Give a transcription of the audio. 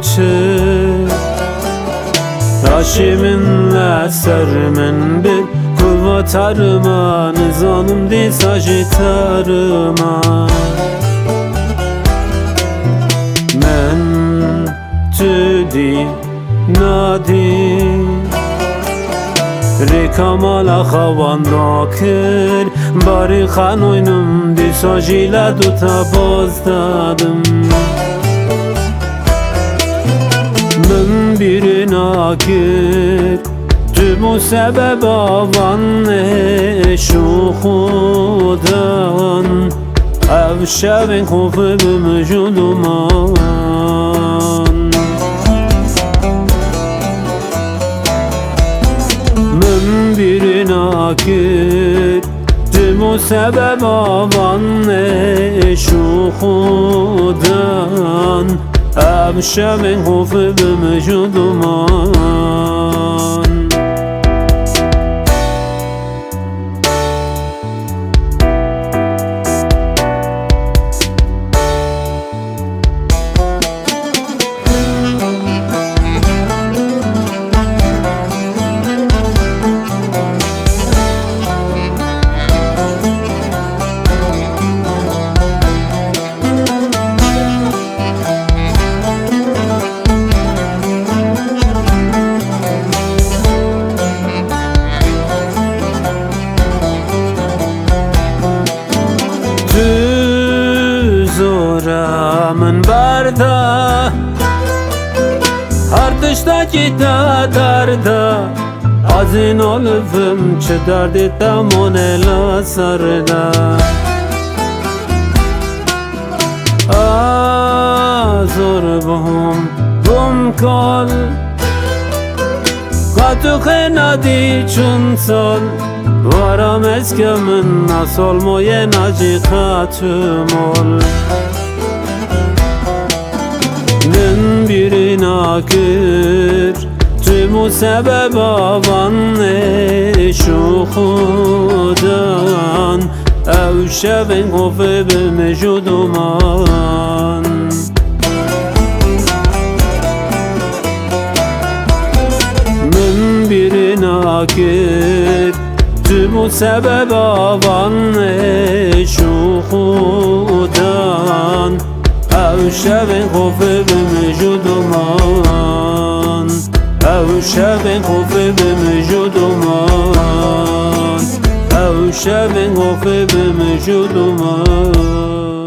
çı Raşiminle serimin bir kulva tarıma Nizanım di sajı tarıma Men tüdi nadi Rikamala xavan dakir Bari xan oynum di sajile duta boz dadım Min bir nakir Tümü sebep avan eşu xudan Ev şevin xufi bimjuduman Min bir nakir Tümü sebep avan eşu xudan Ev şevin xufi bimjuduman Zoramın barda Ardıştaki tadarda Azin olufum çı derdi tamon ela sarda Zor bum kol Katu khenadi çun sol Varam eskemin nasol moye naci katım ol Nin bir nakir Tümü sebep avan eşu xudan Ev şevin xufi bimjuduman Min bir nakir Tümü sebep avan eşu xudan Ev şevin xufi bimjuduman Ev şevin xufi bimjuduman Ev şevin xufi bimjuduman